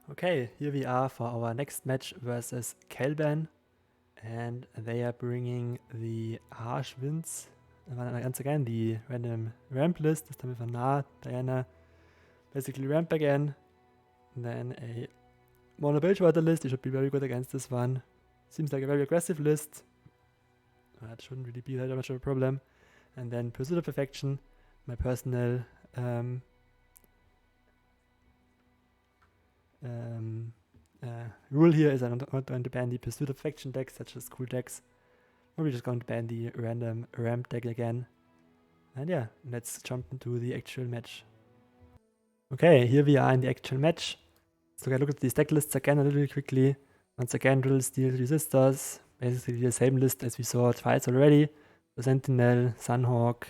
Okay, here we are for our next match versus Kelban, and they are bringing the Harsh Winds. Once again, the random ramp list. This time with a Na, Diana, basically ramp again. And then a mono Bilgewater list. You should be very good against this one. Seems like a very aggressive list. That shouldn't really be that much of a problem. And then Pursuit of Perfection, my personal rule here is I'm not going to ban the Pursuit of Perfection decks, such as cool decks. Probably just going to ban the random ramp deck again. And yeah, let's jump into the actual match. Okay, here we are in the actual match. So I look at these deck lists again a little quickly. Once again, Drill, Steel, Resistors. Basically the same list as we saw twice already. The Sentinel, Sunhawk,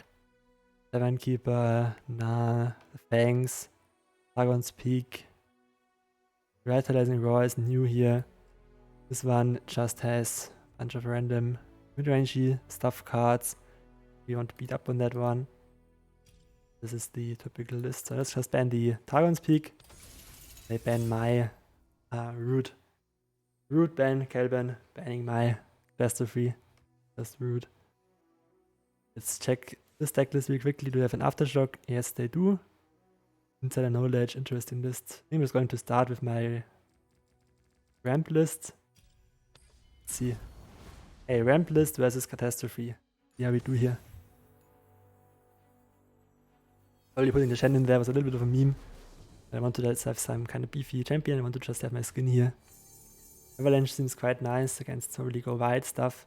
Seven Keeper, Na, Fangs, Targon's Peak. Revitalizing Roar is new here. This one just has a bunch of random mid-rangey stuff cards. We want to beat up on that one. This is the typical list. So let's just ban the Targon's Peak. They ban my Root. Root ban, Kelban, banning my Catastrophe. Just Root. Let's check this deck list really quickly. Do they have an Aftershock? Yes, they do. Insider Knowledge, interesting list. I think I'm just going to start with my ramp list. Let's see. Hey, ramp list versus Catastrophe. See how we do here. Probably putting the Shen in there was a little bit of a meme. I want to just have some kind of beefy champion. I want to just have my skin here. Avalanche seems quite nice against some really go wide stuff.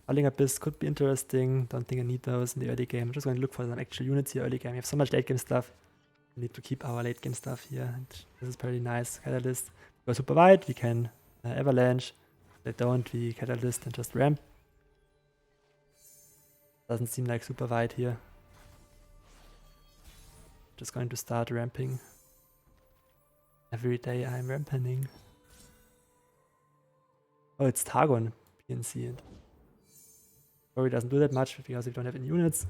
Howling Abyss could be interesting. Don't think I need those in the early game. I'm just going to look for some actual units here early game. We have so much late game stuff. We need to keep our late game stuff here. And this is pretty nice. Catalyst. We go super wide. We can Avalanche. If they don't, we Catalyst and just ramp. Doesn't seem like super wide here. Just going to start ramping. Every day I'm ramping. Oh, it's Targon PnZ. Probably doesn't do that much because we don't have any units.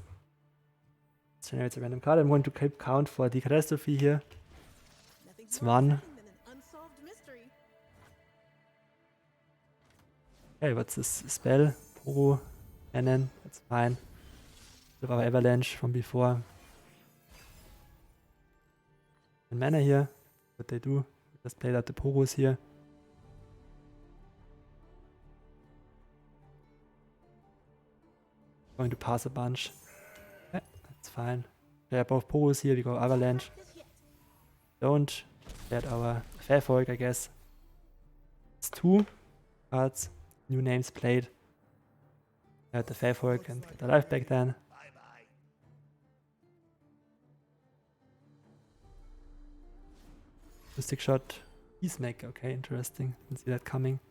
It generates a random card. I'm going to keep count for the Catastrophe here. It's 1. Okay, what's this spell? Poro, Cannon, that's fine. With our Avalanche from before. And mana here, what they do. Just play out the Poros here. Going to pass a bunch. Yeah, that's fine. Play out both Poros here, we go Avalanche. Don't. Play out our Fairfolk, I guess. It's 2 cards. New names played. Play out the Fairfolk and get the life back then. Mystic Shot, Peacemaker, okay, interesting. Didn't see that coming.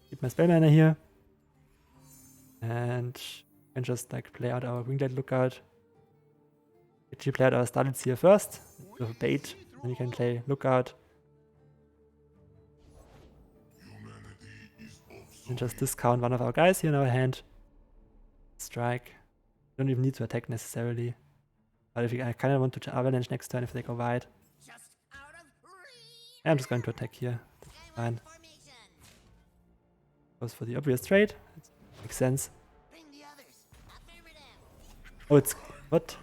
Keep my spell mana here. And can just like play out our Winglet Lookout. Actually play out our Starlit Seer first. With a bait. Then you can play Lookout. And just discount one of our guys here in our hand. Strike. Don't even need to attack necessarily. But if I kind of want to Avalanche next turn if they go wide. Yeah, I'm just going to attack here. That's fine. Goes for the obvious trade. That makes sense. Oh, it's... What?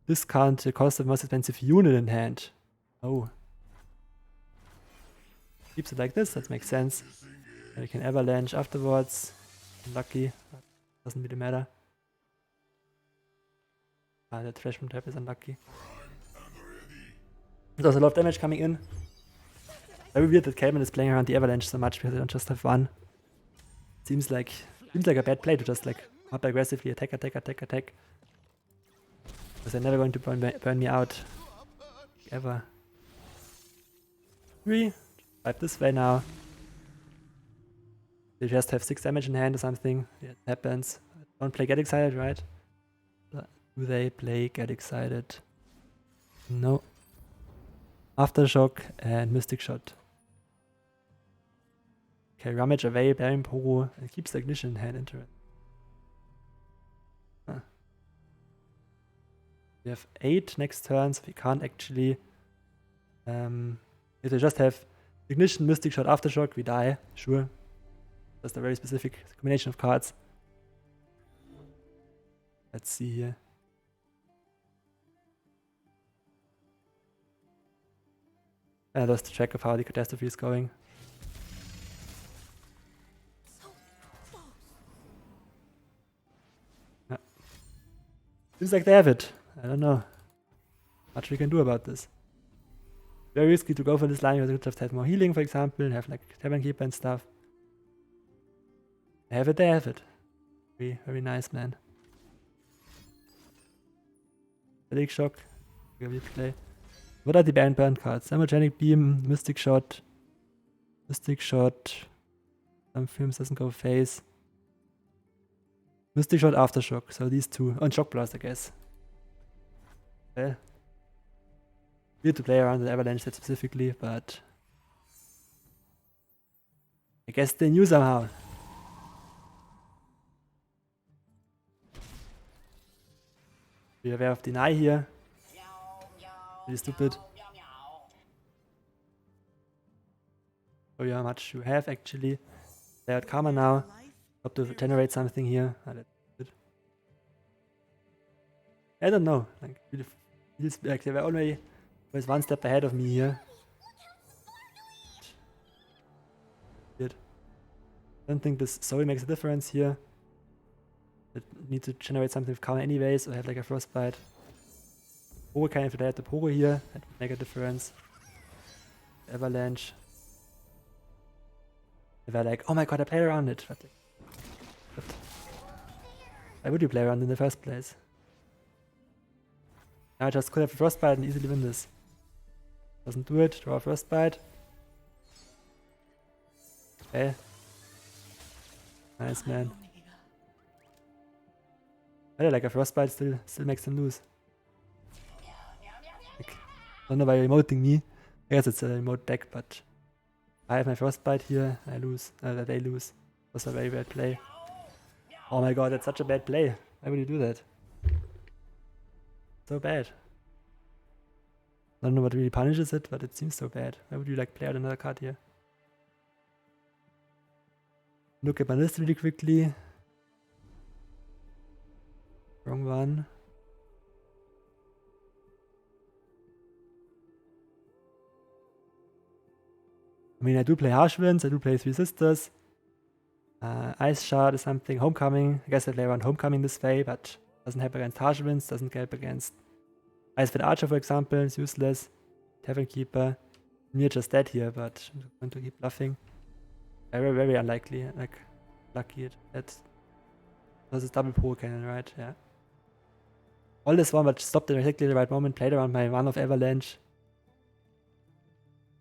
Discount the cost of most expensive unit in hand. Oh. Keeps it like this, that makes sense. And we can Avalanche afterwards. Unlucky. Doesn't really matter. Ah, the Trash from Tap is unlucky. There's a lot of damage coming in. Very weird that Kelban is playing around the Avalanche so much because they don't just have one. Seems like a bad play to just like up aggressively attack. Because they're never going to burn me out. Ever. 3. Wipe this way now. They just have 6 damage in hand or something. Yeah, it happens. Don't play Get Excited, right? Do they play Get Excited? No. Aftershock and Mystic Shot. Okay, Rummage away, Bearing Poro. It keeps the Ignition in hand into it. Huh. We have 8 next turn, so we can't actually... if we just have Ignition, Mystic Shot, Aftershock, we die, sure. Just a very specific combination of cards. Let's see here. I lost track of how the Catastrophe is going. Yeah. Seems like they have it. I don't know. Much we can do about this. Very risky to go for this line. You could just have more healing, for example, have like Kelban Keeper and stuff. They have it, they have it. Very, very nice, man. Fatigue Shock. We play. What are the burn cards? Thermogenic Beam, Mystic Shot. Mystic Shot. Some films doesn't go phase. Mystic Shot, Aftershock. So these two. Oh, and Shock Blast, I guess. Well. Weird to play around the Avalanche set specifically, but I guess they knew somehow. Be aware of Deny here. Really stupid. Show you how much you have actually. Play out Karma now. Hope to generate something here. I don't know. Like, feels like they were already one step ahead of me here. Weird. Don't think this Zoe makes a difference here. I need to generate something with Karma anyways, or have like a Frostbite. Hurricane, if I had the Poro here, that would make a difference. Avalanche. They were like, oh my god, I played around it. But why would you play around in the first place? Now I just could have a Frostbite and easily win this. Doesn't do it, draw a Frostbite. Okay. Nice, man. I like a Frostbite still makes them lose. Like, don't know why you're emoting me. I guess it's a remote deck, but I have my Frostbite here, I lose. They lose. Was a very bad play. Oh my god, that's such a bad play. Why would you do that? So bad. I don't know what really punishes it, but it seems so bad. Why would you like play out another card here? Look at my list really quickly. Wrong one. I mean, I do play Harsh Winds, I do play Three Sisters. Ice Shard is something. Homecoming. I guess I play around Homecoming this way, but doesn't help against Harsh Winds, doesn't help against Ice Fit Archer, for example. It's useless. Tavern Keeper. We're just dead here, but I'm going to keep bluffing. Very, very unlikely. Like, lucky that was a double Pro Cannon, right? Yeah. All this one, but stopped at exactly the right moment. Played around my one of Avalanche.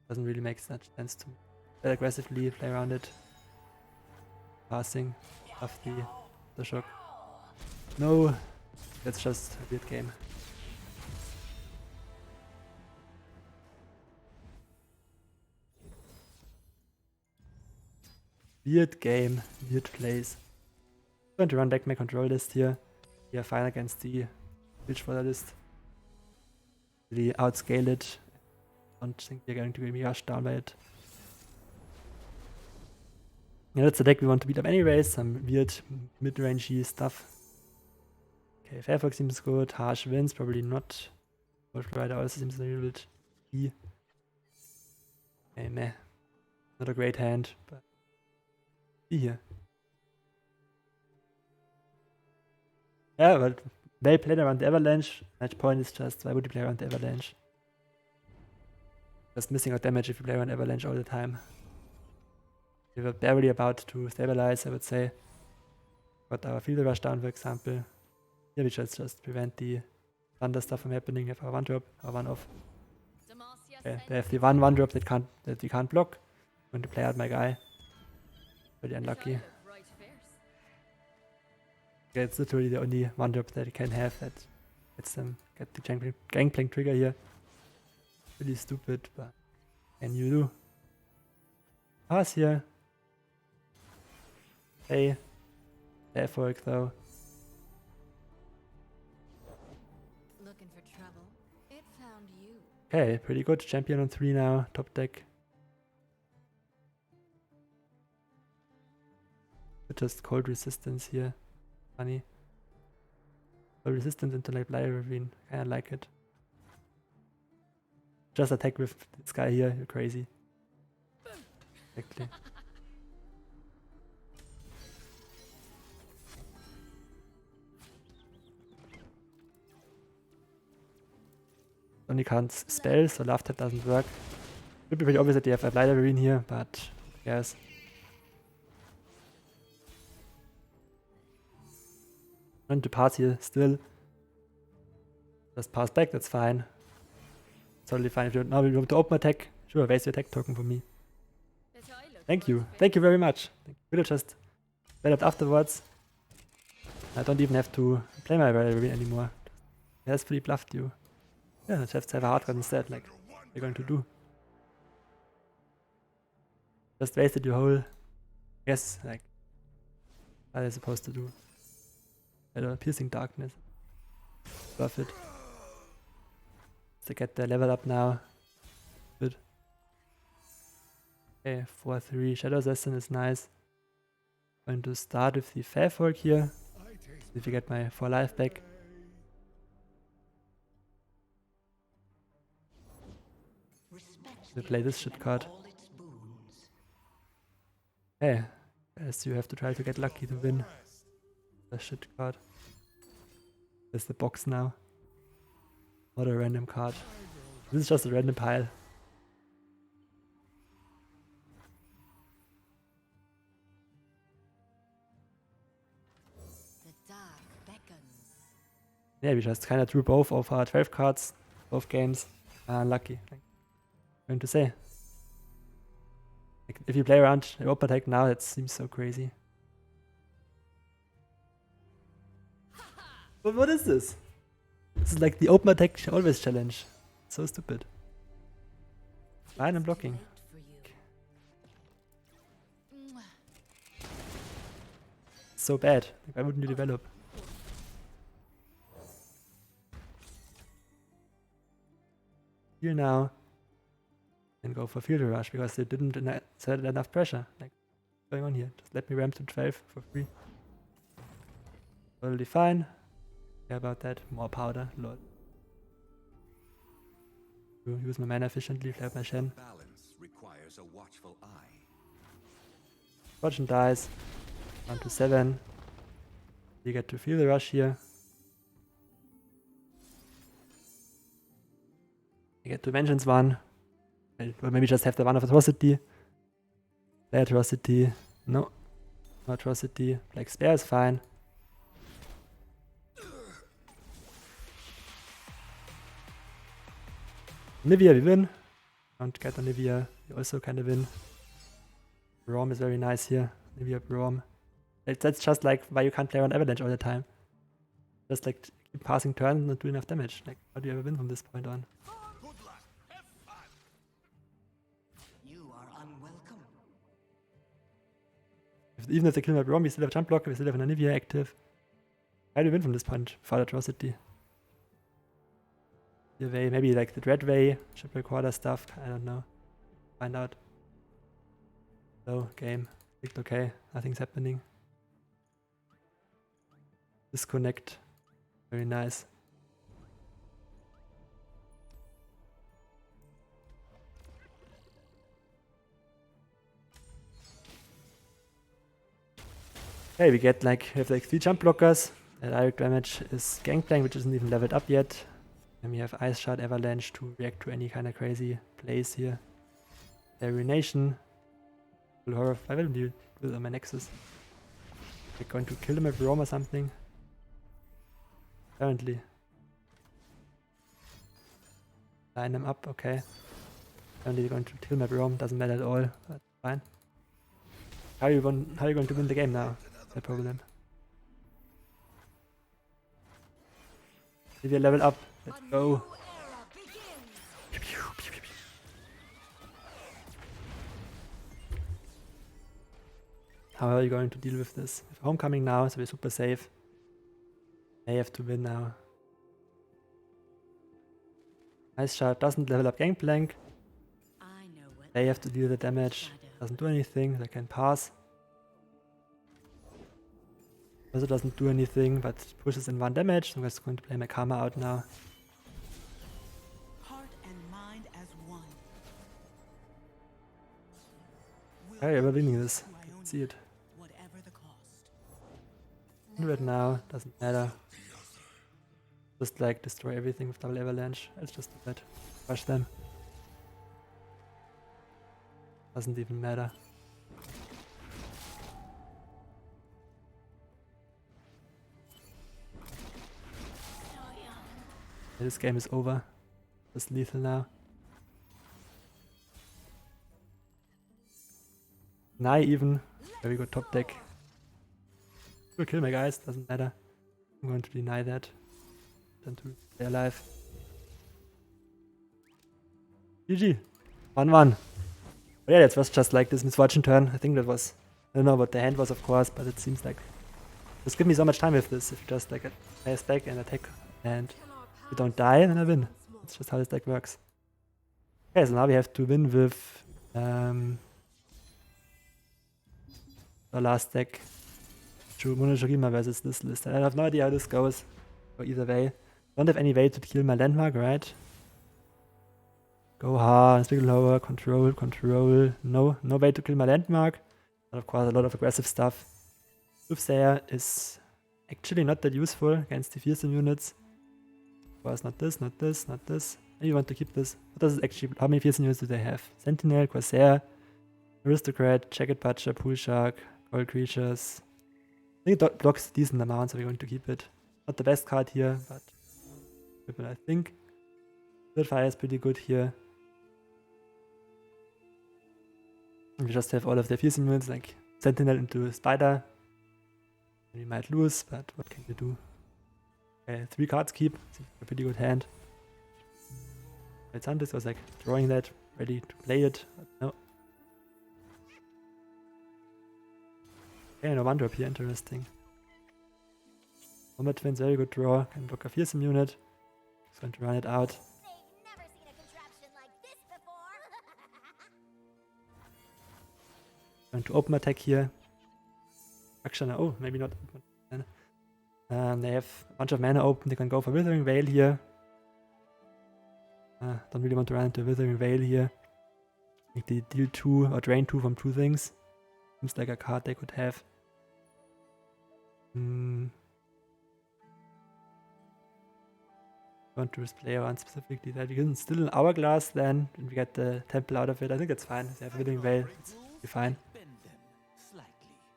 Doesn't really make such sense to aggressively play around it. Passing off the shock. No, that's just a weird game. Weird game, weird plays. I'm going to run back my control list here. We are fine against the Bilgewater list. Really outscale it. Don't think we're going to be rushed down by it. Yeah, that's the deck we want to beat up anyways. Some weird mid-rangey stuff. Okay, Firefox seems good. Harsh Winds, probably not. Cold Rider also seems a little bit key. Okay, meh. Not a great hand, but see here. Yeah, but they played around the Avalanche. Match point is just, why would you play around the Avalanche? Just missing out damage if you play around Avalanche all the time. We were barely about to stabilize, I would say. Got our field rush down, for example. Here we just prevent the thunder stuff from happening. We have our 1-drop, our 1-off. Okay, they have the 1-1-drop that we can't block. I'm going to play out my guy. Pretty unlucky. Okay, it's literally the only 1-drop that you can have that lets them get the Gangplank trigger here. Really stupid, but can you do? Pass here. Hey. Fair fork though. looking for trouble. It found you. Okay, pretty good. Champion on 3 now. Top deck. Just cold resistance here. Funny. Cold resistance into like Ravine. Kinda like it. Just attack with this guy here. You're crazy. Exactly. Only can't spell, so love tap doesn't work. Would be pretty obvious that you have a Ravine here, but yes. And to pass here still. Just pass back, that's fine. Totally fine. If you now want to open attack, sure, waste your attack token for me. Thank you. Thank you very much. We'll just spell it afterwards. I don't even have to play my Ravine anymore. He has fully bluffed you. Yeah, let's have a hard card instead. Like, what are you going to do? Just wasted your whole guess, like, what are they supposed to do? I don't know, piercing darkness. Worth it. To get the level up now. Good. Okay, 4-3. Shadow Assassin is nice. Going to start with the Fairfolk here. See if I get my 4 life back. We'll play this shit card. Hey, as you have to try to get lucky to win. The shit card. There's the box now. Not a random card. This is just a random pile. The dark beckons. Yeah, we just kind of drew both of our 12 cards, both games. Unlucky. Like, going to say. Like, if you play around an open attack now, that seems so crazy. But what is this? This is like the open attack always challenge. So stupid. Fine, I'm blocking. So bad. Like, why wouldn't you develop? Heal now. And go for field rush because they didn't set enough pressure. Like, what's going on here? Just let me ramp to 12 for free. Totally fine. Yeah, about that. More powder. Lord. Use my mana efficiently, play up my Shen. Balance requires a watchful eye. Fortune dies. Down to 7. You get to feel the rush here. You get to Vengeance 1. Or maybe just have the one of Atrocity. Play Atrocity. No. No Atrocity. Black Spare is fine. Nivea, we win. Don't get a Nivea, we also kind of win. Braum is very nice here. Nivea, Braum. That's just like why you can't play around Avalanche all the time. Just like keep passing turns and not do enough damage. Like, how do you ever win from this point on? You are unwelcome. Even if they kill my Braum, we still have Jump Blocker, we still have an Nivea active. How do you win from this point? Without Atrocity. The way, maybe like the Dread Way, Ship Recorder stuff, I don't know. Find out. So, game. Clicked okay, nothing's happening. Disconnect. Very nice. Okay, we have like 3 jump blockers. Direct damage is Gangplank, which isn't even leveled up yet. And we have Ice Shard, Avalanche to react to any kind of crazy plays here. Ruination. Horror. I will do it on my Nexus. They're going to kill him at Rome or something. Apparently. Line him up, okay. Apparently they're going to kill him at Rome, doesn't matter at all, but fine. How are you going to win the game now? That's the problem. If you level up, let's go. How are you going to deal with this? With Homecoming now, so we're super safe. They have to win now. Ice Shard doesn't level up Gangplank. I know what They have to deal the damage. Doesn't do anything. They can pass. Also doesn't do anything, but pushes in 1 damage. So I'm just going to play my Karma out now. Heart and mind as one. Okay, we're winning this. You can see it. Whatever the cost. Do it now. Doesn't matter. Just like destroy everything with double avalanche. Let's just do that. Crush them. Doesn't even matter. This game is over. Just lethal now. Nye even. Very good top deck. Will kill my guys, doesn't matter. I'm going to deny that. Then to stay alive. GG. 1-1. But yeah, that was just like this misfortune turn. I think that was... I don't know what the hand was, of course, but it seems like... Just give me so much time with this. If you just like play a stack and attack and you don't die, then I win. That's just how this deck works. Okay, so now we have to win with the last deck. Shurima versus this list. I have no idea how this goes. Or either way. Don't have any way to kill my landmark, right? Go hard, stick lower, control, control. No way to kill my landmark. But of course a lot of aggressive stuff. Soothsayer is actually not that useful against the fearsome units. Of course not this, not this, not this. And you want to keep this. What does it actually, how many fearsome units do they have? Sentinel, Corsair, Aristocrat, Jagged Butcher, Pool Shark, Gold Creatures. I think it blocks a decent amount, so we're going to keep it. Not the best card here, but I think. Fire is pretty good here. We just have all of the fearsome units, like Sentinel into Spider. We might lose, but what can we do? Okay, 3 cards keep. Seems like a pretty good hand. This was like drawing that, ready to play it, but no. Okay, no 1-drop here, interesting. Combat Twins, very good draw. Can block a fearsome unit. Just going to run it out. Going to open attack here. Actually, oh, maybe not. They have a bunch of mana open. They can go for Withering Veil here. Don't really want to run into Withering Veil here. Like they deal 2 or drain 2 from 2 things. Seems like a card they could have. Want to play around specifically that we can still an Hourglass then and we get the Temple out of it. I think that's fine. They have Withering Veil. It's be fine.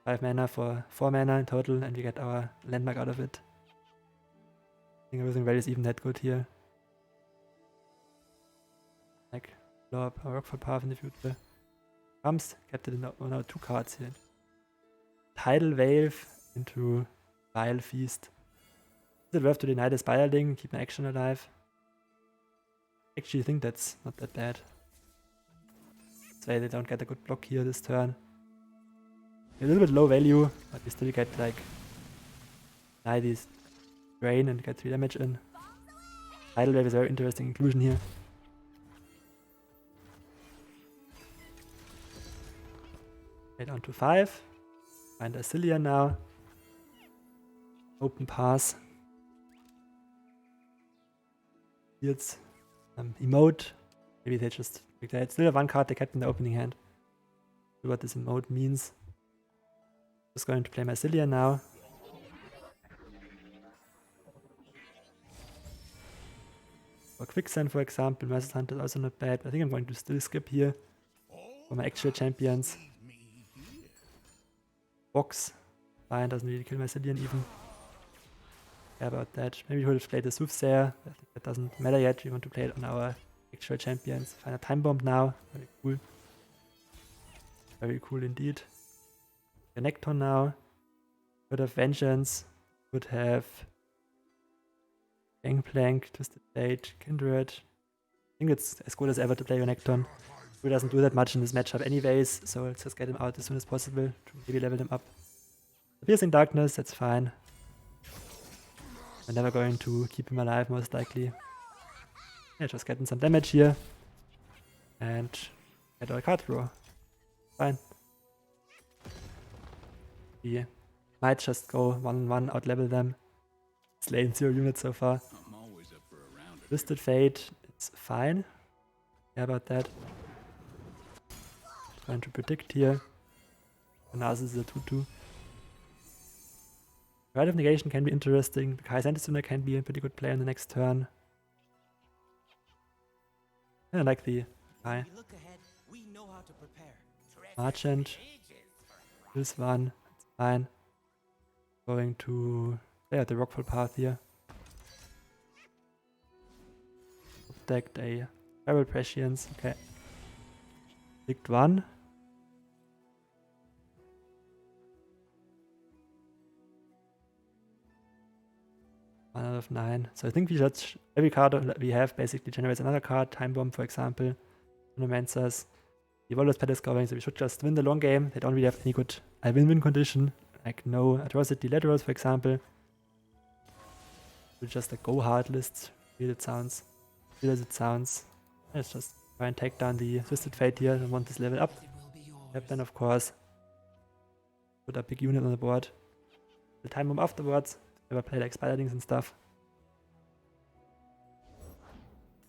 5 mana for 4 mana in total and we get our landmark out of it. I think Withering Veil is even that good here. Like blow up a Rockfall Path in the future. Kept it in 2 cards here. Tidal Wave into Vile Feast. Is it worth to deny the Spiderling and keep my action alive? Actually, I think that's not that bad. That's why they don't get a good block here this turn. A little bit low value, but we still get like 90s drain and get 3 damage in. Tidal Wave is a very interesting inclusion here. Okay, down to 5. Find a Cilia now. Open pass. Here's emote. Maybe they just picked that. Still have 1 card they kept in the opening hand. See what this emote means. Just going to play my Cilia now. For Quicksand, for example, versus Hunter is also not bad, but I think I'm going to still skip here for my actual champions. Box. Fine, doesn't really kill my Cillian even. Care about that. Maybe we would have played the Soothsayer. I think that doesn't matter yet. We want to play it on our actual champions. Find a Time Bomb now. Very cool. Very cool indeed. Connector now. Could have Vengeance. Could have Gangplank, Twisted Blade, Kindred. I think it's as good as ever to play Renekton. Who doesn't do that much in this matchup anyways, so let's just get him out as soon as possible to maybe level him up. Piercing Darkness, that's fine. We're never going to keep him alive, most likely. Yeah, just getting some damage here. And get our card draw. Fine. We might just go 1-1, out-level them. Slain 0 units so far. I'm always up for a round. Twisted Fate, it's fine. Yeah, about that. Trying to predict here. Nasus is a 2-2. Rite of Negation can be interesting. High Sooner can be a pretty good play on the next turn. I like the guy. Look ahead, we know how to prepare. Merchant. This one. It's fine. Going to the Rockfall path here. Decked a Feral Prescience. Okay. Picked one. One out of 9. So I think we should, every card we have basically generates another card. Time Bomb, for example. Monumenters. The Evolver's Pet is going, so we should just win the long game. They don't really have any good win-win condition. Like no Atrocity Laterals, for example. We'll just like go hard list. Feel it sounds. Feel as it sounds. Let's just try and take down the Twisted Fate here and want this level up. Yep, then of course. Put a big unit on the board. The Time Bomb afterwards. Ever play like Spiderlings and stuff.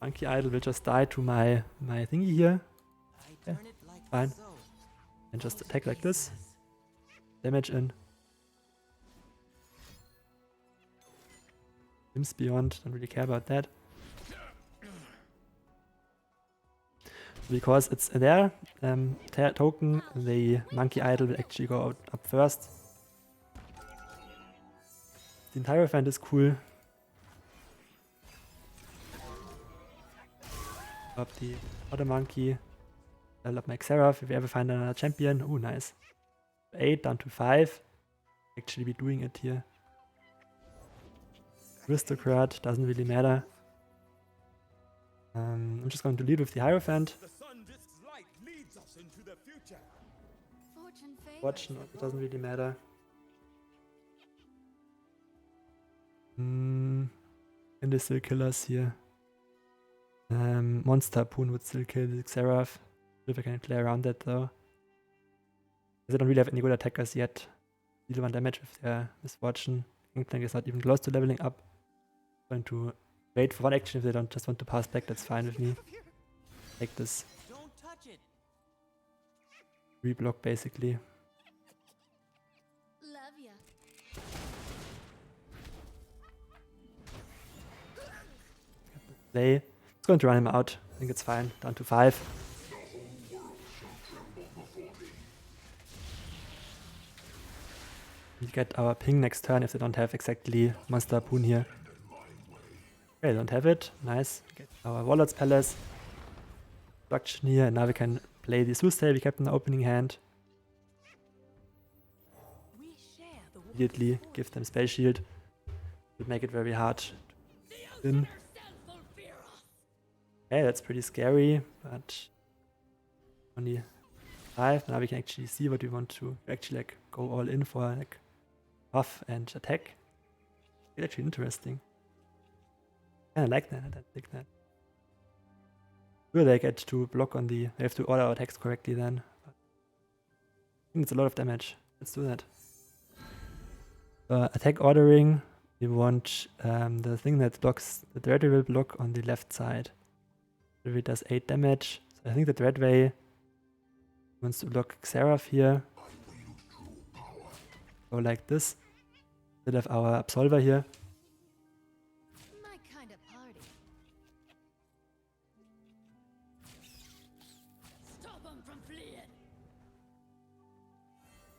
Monkey Idol will just die to my thingy here. Yeah, fine. And just attack like this. Damage in. Limbs Beyond, don't really care about that. Because it's their token, the Monkey Idol will actually go up first. The entire event is cool. Up the other monkey. Level up my Xerath if we ever find another champion. Ooh, nice. 8 down to 5. Actually be doing it here. Aristocrat, doesn't really matter. I'm just going to lead with the Hierophant. Fortune, it doesn't really matter. And they still kill us here. Monster Harpoon would still kill the Xerath. If I can play around that though. Because I don't really have any good attackers yet. Deal 1 damage with their Misfortune. Gangplank is not even close to leveling up. Going to wait for one action if they don't just want to pass back, that's fine with me. Take this. Reblock basically. Love ya. Play. It's going to run him out. I think it's fine. Down to 5. We get our ping next turn if they don't have exactly Monster Harpoon here. Okay, they don't have it. Nice. Get our Warlord's Palace. Production here, and now we can play the Soothsayer we kept in the opening hand. Immediately give them Spell Shield. Would make it very hard to win. Okay, that's pretty scary, but only 5. Now we can actually see what we want to actually like go all in for, like buff and attack. It's actually interesting. I like that. I like that. Will they get to block on the... They have to order our attacks correctly then. But I think it's a lot of damage. Let's do that. Attack ordering. We want the thing that blocks... The Dreadway will block on the left side. Dreadway does 8 damage. So I think the Dreadway wants to block Xerath here. Go like this. Instead of our Absolver here.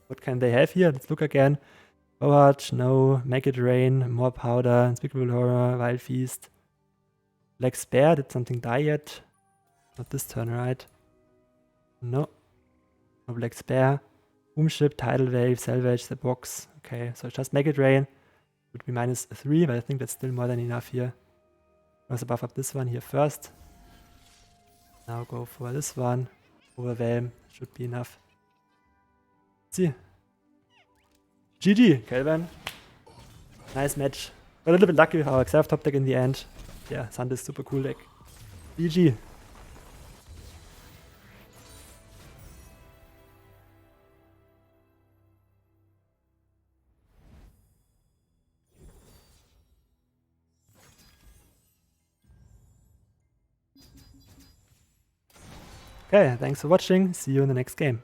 What can they have here? Let's look again. Forward, no. Make it rain. More powder. Unspeakable horror. Wild feast. Black Spare. Did something die yet? Not this turn, right? No. No Black Spare. Boomship, Tidal Wave, Salvage, the box. Okay, so just make it rain. Would be -3, but I think that's still more than enough here. Also buff up this one here first. Now go for this one. Overwhelm. Should be enough. See. GG, Kelban. Nice match. Got a little bit lucky with our Xerath top deck in the end. Yeah, Sand is super cool deck. GG. Okay, thanks for watching. See you in the next game.